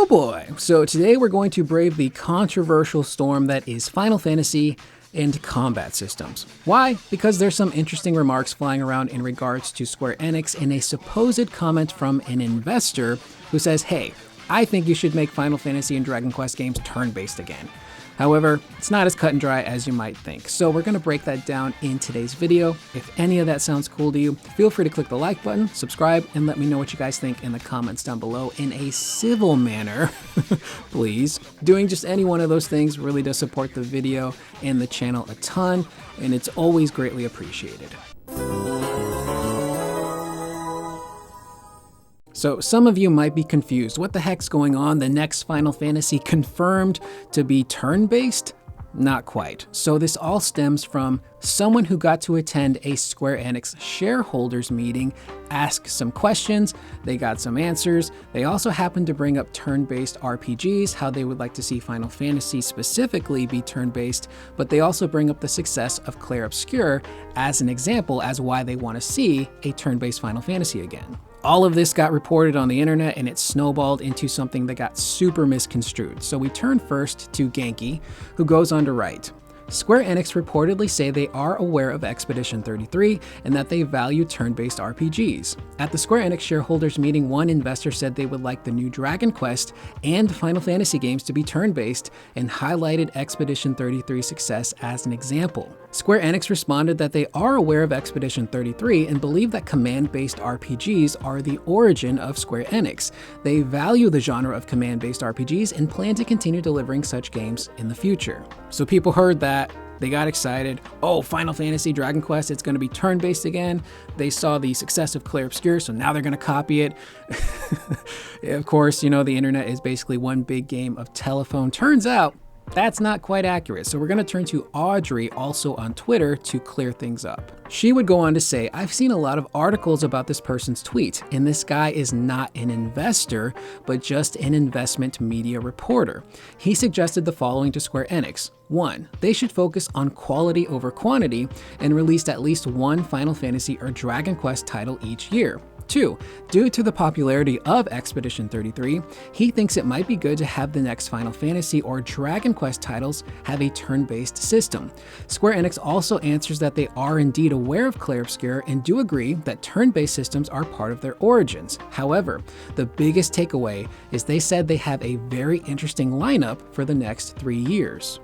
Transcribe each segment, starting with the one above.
Oh boy, so today we're going to brave the controversial storm that is Final Fantasy and combat systems. Why? Because there's some interesting remarks flying around in regards to Square Enix in a supposed comment from an investor who says, hey, I think you should make Final Fantasy and Dragon Quest games turn-based again. However, it's not as cut and dry as you might think, so we're going to break that down in today's video. If any of that sounds cool to you, feel free to click the like button, subscribe, and let me know what you guys think in the comments down below in a civil manner, please. Doing just any one of those things really does support the video and the channel a ton, and it's always greatly appreciated. So some of you might be confused. What the heck's going on? The next Final Fantasy confirmed to be turn-based? Not quite. So this all stems from someone who got to attend a Square Enix shareholders meeting, ask some questions, they got some answers. They also happened to bring up turn-based RPGs, how they would like to see Final Fantasy specifically be turn-based, but they also bring up the success of Clair Obscur as an example as why they want to see a turn-based Final Fantasy again. All of this got reported on the internet and it snowballed into something that got super misconstrued. So we turn first to Genki, who goes on to write, Square Enix reportedly say they are aware of Expedition 33 and that they value turn-based RPGs. At the Square Enix shareholders meeting, one investor said they would like the new Dragon Quest and Final Fantasy games to be turn-based and highlighted Expedition 33's success as an example. Square Enix responded that they are aware of Expedition 33 and believe that command-based RPGs are the origin of Square Enix. They value the genre of command-based RPGs and plan to continue delivering such games in the future. So people heard that, they got excited. Oh, Final Fantasy, Dragon Quest, it's going to be turn-based again. They saw the success of Clair Obscur, so now they're going to copy it. Of course, you know, the internet is basically one big game of telephone. Turns out, that's not quite accurate, so we're going to turn to Audrey, also on Twitter, to clear things up. She would go on to say, I've seen a lot of articles about this person's tweet, and this guy is not an investor, but just an investment media reporter. He suggested the following to Square Enix. 1. They should focus on quality over quantity and release at least one Final Fantasy or Dragon Quest title each year. 2. Due to the popularity of Expedition 33, he thinks it might be good to have the next Final Fantasy or Dragon Quest titles have a turn-based system. Square Enix also answers that they are indeed aware of Clair Obscur and do agree that turn-based systems are part of their origins. However, the biggest takeaway is they said they have a very interesting lineup for the next 3 years.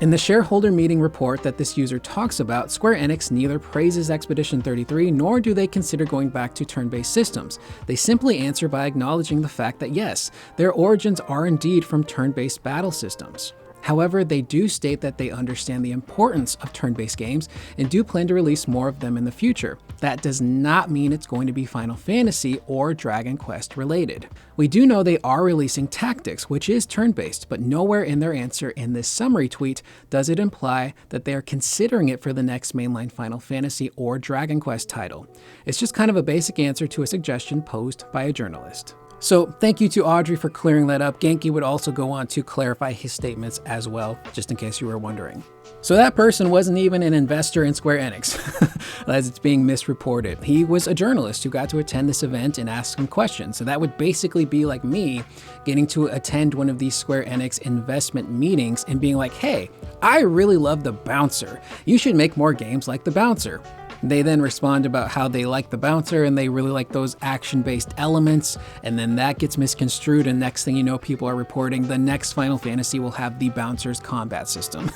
In the shareholder meeting report that this user talks about, Square Enix neither praises Expedition 33 nor do they consider going back to turn-based systems. They simply answer by acknowledging the fact that yes, their origins are indeed from turn-based battle systems. However, they do state that they understand the importance of turn-based games and do plan to release more of them in the future. That does not mean it's going to be Final Fantasy or Dragon Quest related. We do know they are releasing Tactics, which is turn-based, but nowhere in their answer in this summary tweet does it imply that they are considering it for the next mainline Final Fantasy or Dragon Quest title. It's just kind of a basic answer to a suggestion posed by a journalist. So thank you to Audrey for clearing that up. Genki would also go on to clarify his statements as well, just in case you were wondering. So that person wasn't even an investor in Square Enix, as it's being misreported. He was a journalist who got to attend this event and ask some questions. So that would basically be like me getting to attend one of these Square Enix investment meetings and being like, hey, I really love the Bouncer. You should make more games like the Bouncer. They then respond about how they like the Bouncer and they really like those action-based elements, and then that gets misconstrued, and next thing you know, people are reporting the next Final Fantasy will have the Bouncer's combat system.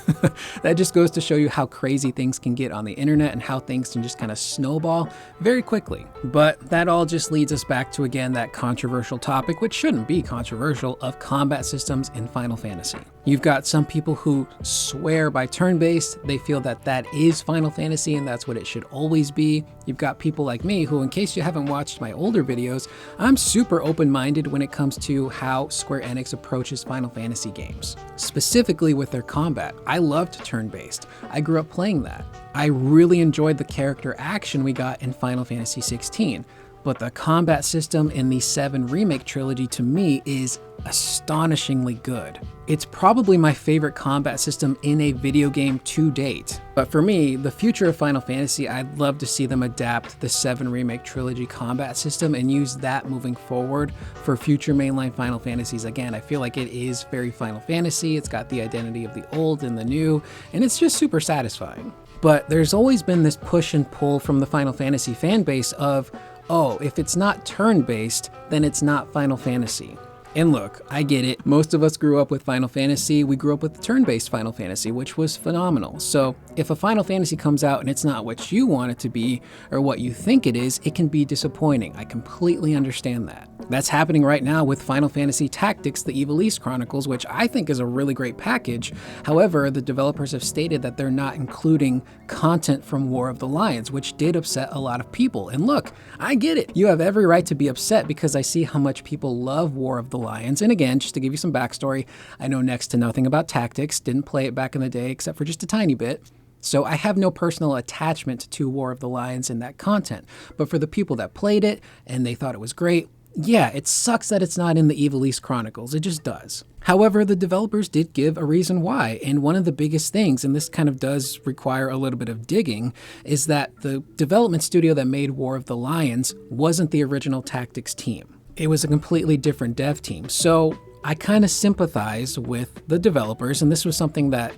That just goes to show you how crazy things can get on the internet and how things can just kind of snowball very quickly. But that all just leads us back to, again, that controversial topic, which shouldn't be controversial, of combat systems in Final Fantasy. You've got some people who swear by turn-based. They feel that that is Final Fantasy and that's what it should always be. You've got people like me who, in case you haven't watched my older videos, I'm super open-minded when it comes to how Square Enix approaches Final Fantasy games, specifically with their combat. I loved turn-based. I grew up playing that. I really enjoyed the character action we got in Final Fantasy 16. but the combat system in the 7 Remake trilogy to me is astonishingly good. It's probably my favorite combat system in a video game to date. But for me, the future of Final Fantasy, I'd love to see them adapt the 7 Remake trilogy combat system and use that moving forward for future mainline Final Fantasies. Again, I feel like it is very Final Fantasy. It's got the identity of the old and the new, and it's just super satisfying. But there's always been this push and pull from the Final Fantasy fan base of, oh, if it's not turn-based, then it's not Final Fantasy. And look, I get it. Most of us grew up with Final Fantasy. We grew up with the turn-based Final Fantasy, which was phenomenal. So if a Final Fantasy comes out and it's not what you want it to be or what you think it is, it can be disappointing. I completely understand that. That's happening right now with Final Fantasy Tactics: The Evilise Chronicles, which I think is a really great package. However, the developers have stated that they're not including content from War of the Lions, which did upset a lot of people. And look, I get it. You have every right to be upset because I see how much people love War of the Lions. And again, just to give you some backstory, I know next to nothing about Tactics, didn't play it back in the day except for just a tiny bit. So I have no personal attachment to War of the Lions and that content. But for the people that played it and they thought it was great, yeah, it sucks that it's not in the Evilise Chronicles. It just does. However, the developers did give a reason why, and one of the biggest things, and this kind of does require a little bit of digging, is that the development studio that made War of the Lions wasn't the original Tactics team. It was a completely different dev team. So I kind of sympathize with the developers, and this was something that,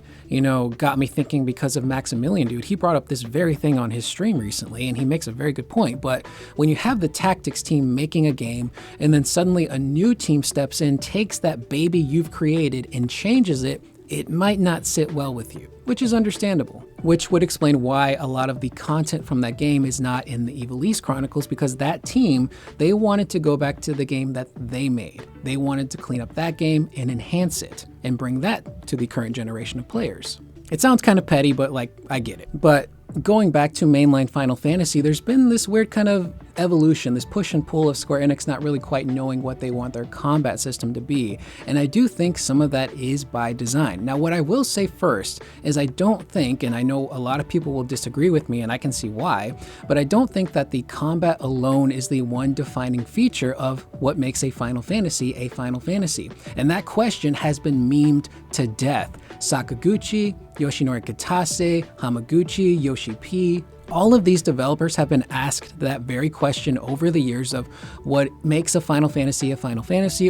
got me thinking because of Maximilian Dude. He brought up this very thing on his stream recently, and he makes a very good point. But when you have the Tactics team making a game, and then suddenly a new team steps in, takes that baby you've created and changes it, it might not sit well with you, which is understandable. Which would explain why a lot of the content from that game is not in the Evilise Chronicles, because that team, they wanted to go back to the game that they made. They wanted to clean up that game and enhance it and bring that to the current generation of players. It sounds kind of petty, but I get it. But going back to mainline Final Fantasy, there's been this weird kind of evolution, this push and pull of Square Enix not really quite knowing what they want their combat system to be. And I do think some of that is by design. Now, what I will say first is I don't think, and I know a lot of people will disagree with me and I can see why, but I don't think that the combat alone is the one defining feature of what makes a Final Fantasy a Final Fantasy. And that question has been memed to death. Sakaguchi, Yoshinori Kitase, Hamaguchi, Yoshi P, all of these developers have been asked that very question over the years of what makes a Final Fantasy,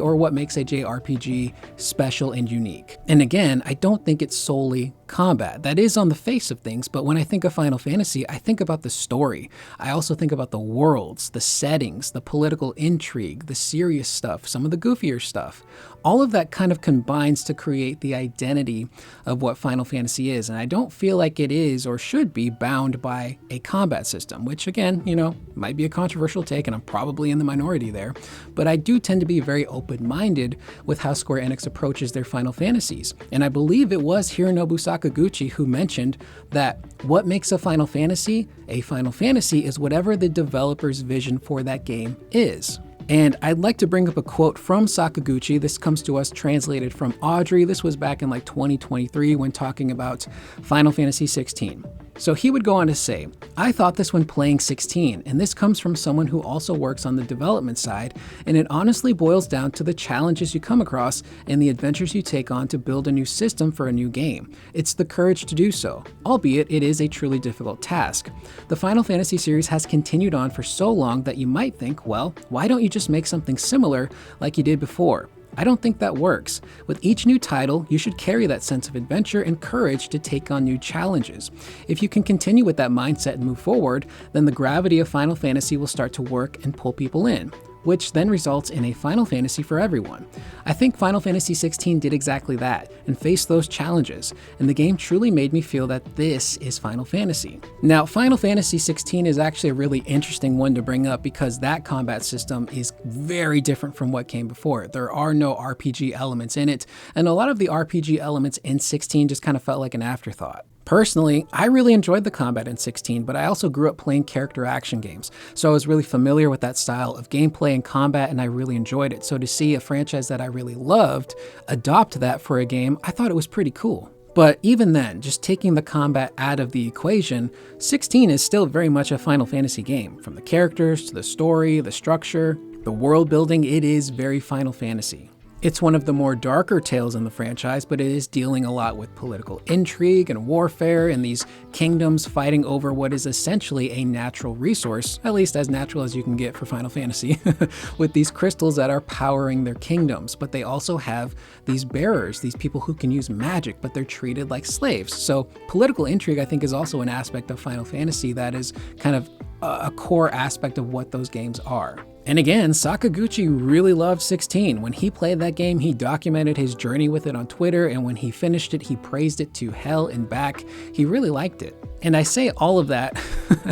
or what makes a JRPG special and unique. And again, I don't think it's solely combat. That is on the face of things, but when I think of Final Fantasy, I think about the story. I also think about the worlds, the settings, the political intrigue, the serious stuff, some of the goofier stuff. All of that kind of combines to create the identity of what Final Fantasy is, and I don't feel like it is or should be bound by a combat system, which again, might be a controversial take, and I'm probably in the minority there, but I do tend to be very open-minded with how Square Enix approaches their Final Fantasies. And I believe it was Hironobu Sakaguchi who mentioned that what makes a Final Fantasy is whatever the developer's vision for that game is. And I'd like to bring up a quote from Sakaguchi. This comes to us translated from Audrey. This was back in 2023 when talking about Final Fantasy 16. So he would go on to say, "I thought this when playing 16, and this comes from someone who also works on the development side, and it honestly boils down to the challenges you come across and the adventures you take on to build a new system for a new game. It's the courage to do so, albeit it is a truly difficult task. The Final Fantasy series has continued on for so long that you might think, well, why don't you just make something similar like you did before? I don't think that works. With each new title, you should carry that sense of adventure and courage to take on new challenges. If you can continue with that mindset and move forward, then the gravity of Final Fantasy will start to work and pull people in, which then results in a Final Fantasy for everyone. I think Final Fantasy 16 did exactly that and faced those challenges, and the game truly made me feel that this is Final Fantasy." Now, Final Fantasy 16 is actually a really interesting one to bring up because that combat system is very different from what came before. There are no RPG elements in it, and a lot of the RPG elements in 16 just kind of felt like an afterthought. Personally, I really enjoyed the combat in 16, but I also grew up playing character action games, so I was really familiar with that style of gameplay and combat, and I really enjoyed it. So to see a franchise that I really loved adopt that for a game, I thought it was pretty cool. But even then, just taking the combat out of the equation, 16 is still very much a Final Fantasy game. From the characters to the story, the structure, the world building, it is very Final Fantasy. It's one of the more darker tales in the franchise, but it is dealing a lot with political intrigue and warfare and these kingdoms fighting over what is essentially a natural resource, at least as natural as you can get for Final Fantasy, with these crystals that are powering their kingdoms. But they also have these bearers, these people who can use magic, but they're treated like slaves. So political intrigue, I think, is also an aspect of Final Fantasy that is kind of a core aspect of what those games are. And again, Sakaguchi really loved 16. When he played that game, he documented his journey with it on Twitter, and when he finished it, he praised it to hell and back. He really liked it. And I say all of that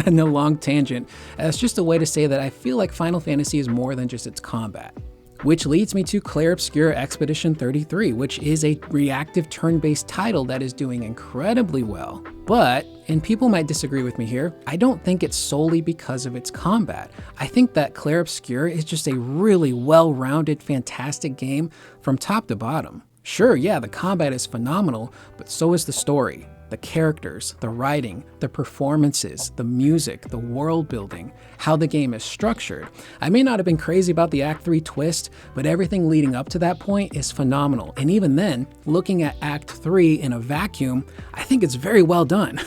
in a long tangent as just a way to say that I feel like Final Fantasy is more than just its combat. Which leads me to Clair Obscur Expedition 33, which is a reactive turn-based title that is doing incredibly well. But, and people might disagree with me here, I don't think it's solely because of its combat. I think that Clair Obscur is just a really well-rounded, fantastic game from top to bottom. Sure, yeah, the combat is phenomenal, but so is the story. The characters, the writing, the performances, the music, the world building, how the game is structured. I may not have been crazy about the Act 3 twist, but everything leading up to that point is phenomenal. And even then, looking at Act 3 in a vacuum, I think it's very well done.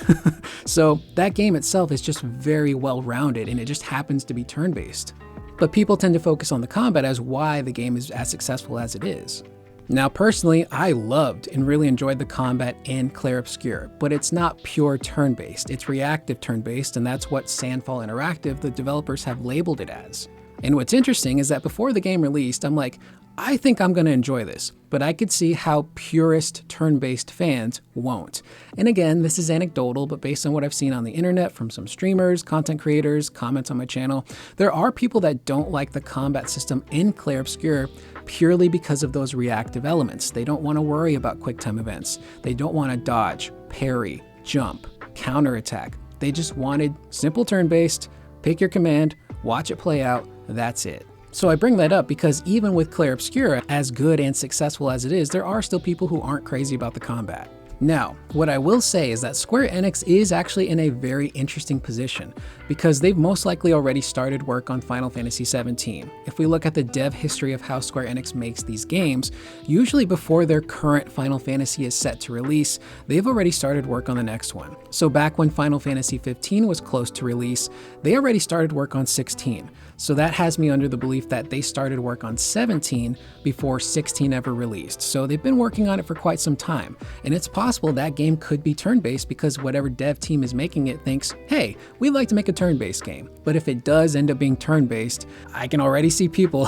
So that game itself is just very well rounded, and it just happens to be turn-based. But people tend to focus on the combat as why the game is as successful as it is. Now personally, I loved and really enjoyed the combat in Clair Obscur, but it's not pure turn-based, it's reactive turn-based, and that's what Sandfall Interactive, the developers, have labeled it as. And what's interesting is that before the game released, I'm like, I think I'm going to enjoy this, but I could see how purist turn-based fans won't. And again, this is anecdotal, but based on what I've seen on the internet from some streamers, content creators, comments on my channel, there are people that don't like the combat system in Clair Obscur purely because of those reactive elements. They don't want to worry about quick time events. They don't want to dodge, parry, jump, counterattack. They just wanted simple turn-based, pick your command, watch it play out, that's it. So I bring that up because even with Clair Obscur, as good and successful as it is, there are still people who aren't crazy about the combat. Now, what I will say is that Square Enix is actually in a very interesting position because they've most likely already started work on Final Fantasy XVII. If we look at the dev history of how Square Enix makes these games, usually before their current Final Fantasy is set to release, they've already started work on the next one. So back when Final Fantasy XV was close to release, they already started work on 16. So that has me under the belief that they started work on 17 before 16 ever released. So they've been working on it for quite some time. And it's possible that game could be turn-based because whatever dev team is making it thinks, hey, we'd like to make a turn-based game. But if it does end up being turn-based, I can already see people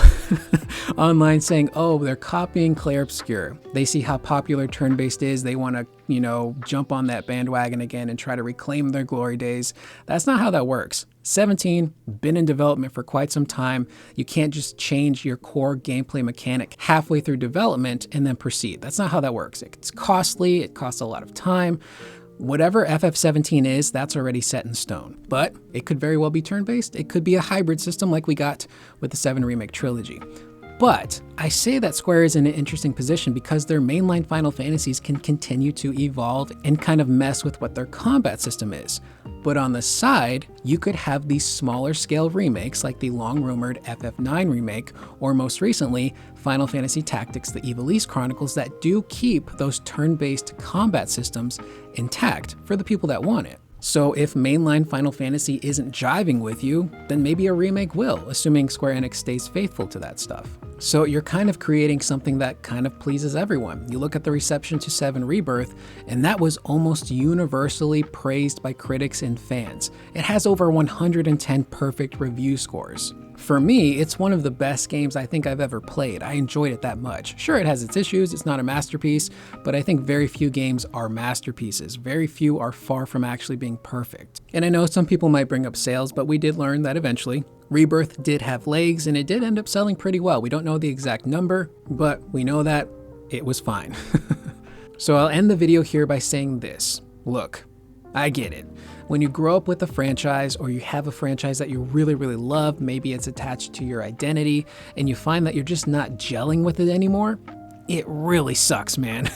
online saying, oh, they're copying Clair Obscur. They see how popular turn-based is. They want to, jump on that bandwagon again and try to reclaim their glory days. That's not how that works. 17, been in development for quite some time. You can't just change your core gameplay mechanic halfway through development and then proceed. That's not how that works. It's costly, it costs a lot of time. Whatever FF17 is, that's already set in stone. But it could very well be turn-based. It could be a hybrid system like we got with the 7 Remake trilogy. But I say that Square is in an interesting position because their mainline Final Fantasies can continue to evolve and kind of mess with what their combat system is. But on the side, you could have these smaller scale remakes like the long-rumored FF9 remake, or most recently, Final Fantasy Tactics: The Ivalice Chronicles, that do keep those turn-based combat systems intact for the people that want it. So if mainline Final Fantasy isn't jiving with you, then maybe a remake will, assuming Square Enix stays faithful to that stuff. So you're kind of creating something that kind of pleases everyone. You look at the reception to 7 Rebirth, and that was almost universally praised by critics and fans. It has over 110 perfect review scores. For me, it's one of the best games I think I've ever played. I enjoyed it that much. Sure, it has its issues, it's not a masterpiece, but I think very few games are masterpieces. Very few are far from actually being perfect. And I know some people might bring up sales, but we did learn that eventually Rebirth did have legs and it did end up selling pretty well. We don't know the exact number, but we know that it was fine. So I'll end the video here by saying this. Look, I get it. When you grow up with a franchise or you have a franchise that you really, really love, maybe it's attached to your identity, and you find that you're just not gelling with it anymore, it really sucks, man.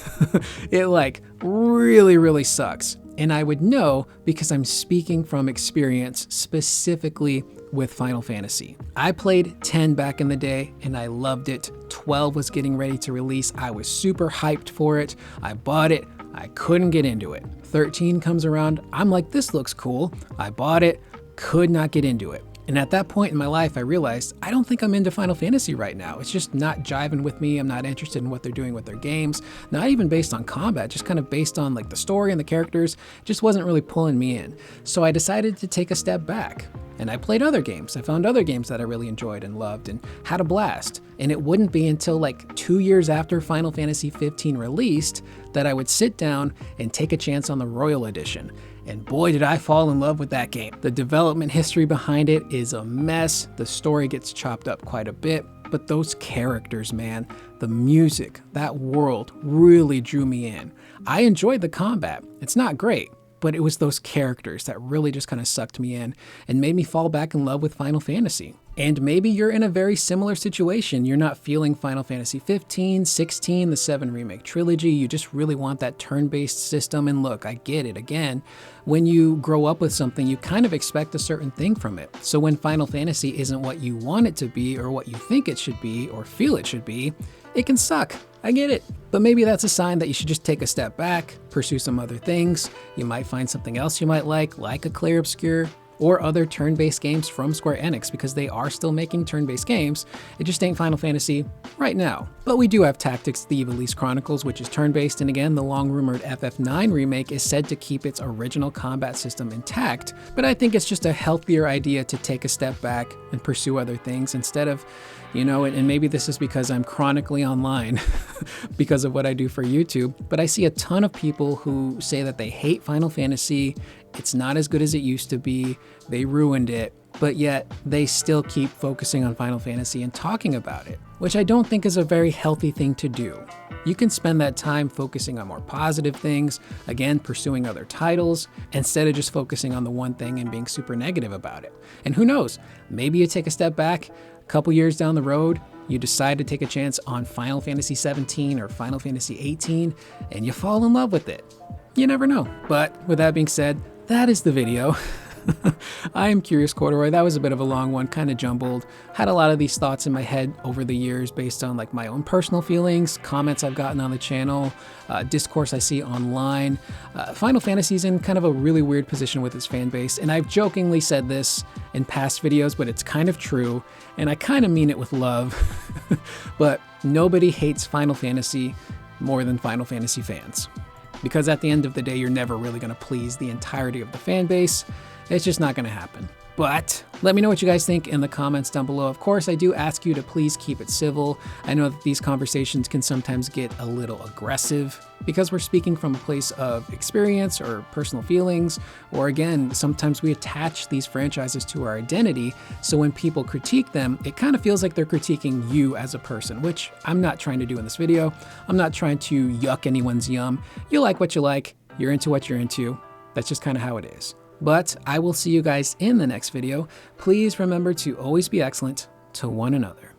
It like really sucks. And I would know because I'm speaking from experience specifically with Final Fantasy. I played 10 back in the day and I loved it. 12 was getting ready to release. I was super hyped for it. I bought it. I couldn't get into it. 13 comes around. I'm like, this looks cool. I bought it. Could not get into it. And at that point in my life, I realized I don't think I'm into Final Fantasy right now. It's just not jiving with me. I'm not interested in what they're doing with their games. Not even based on combat, just kind of based on like the story and the characters. Just wasn't really pulling me in. So I decided to take a step back. And I played other games. I found other games that I really enjoyed and loved and had a blast. And it wouldn't be until like 2 years after Final Fantasy 15 released that I would sit down and take a chance on the Royal Edition. And boy, did I fall in love with that game. The development history behind it is a mess. The story gets chopped up quite a bit, but those characters, man, the music, that world really drew me in. I enjoyed the combat. It's not great, but it was those characters that really just kind of sucked me in and made me fall back in love with Final Fantasy. And maybe you're in a very similar situation. You're not feeling Final Fantasy 15, 16, the 7 Remake trilogy. You just really want that turn-based system. And look, I get it. Again, when you grow up with something, you kind of expect a certain thing from it. So when Final Fantasy isn't what you want it to be or what you think it should be or feel it should be, it can suck. I get it. But maybe that's a sign that you should just take a step back, pursue some other things. You might find something else you might like a Clair Obscur, or other turn-based games from Square Enix, because they are still making turn-based games. It just ain't Final Fantasy right now. But we do have Tactics Thief Elise Chronicles, which is turn-based, and again, the long-rumored FF9 remake is said to keep its original combat system intact, but I think it's just a healthier idea to take a step back and pursue other things instead of, you know, and maybe this is because I'm chronically online because of what I do for YouTube, but I see a ton of people who say that they hate Final Fantasy. It's not as good as it used to be. They ruined it, but yet they still keep focusing on Final Fantasy and talking about it, which I don't think is a very healthy thing to do. You can spend that time focusing on more positive things, again, pursuing other titles, instead of just focusing on the one thing and being super negative about it. And who knows, maybe you take a step back, a couple years down the road, you decide to take a chance on Final Fantasy 17 or Final Fantasy 18, and you fall in love with it. You never know. But with that being said, that is the video. I am Curious Corduroy. That was a bit of a long one, kind of jumbled. Had a lot of these thoughts in my head over the years based on like my own personal feelings, comments I've gotten on the channel, discourse I see online. Final Fantasy's in kind of a really weird position with its fan base, and I've jokingly said this in past videos, but it's kind of true, and I kind of mean it with love. But nobody hates Final Fantasy more than Final Fantasy fans. Because at the end of the day, you're never really going to please the entirety of the fan base. It's just not going to happen. But let me know what you guys think in the comments down below. Of course, I do ask you to please keep it civil. I know that these conversations can sometimes get a little aggressive because we're speaking from a place of experience or personal feelings, or again, sometimes we attach these franchises to our identity. So when people critique them, it kind of feels like they're critiquing you as a person, which I'm not trying to do in this video. I'm not trying to yuck anyone's yum. You like what you like. You're into what you're into. That's just kind of how it is. But I will see you guys in the next video. Please remember to always be excellent to one another.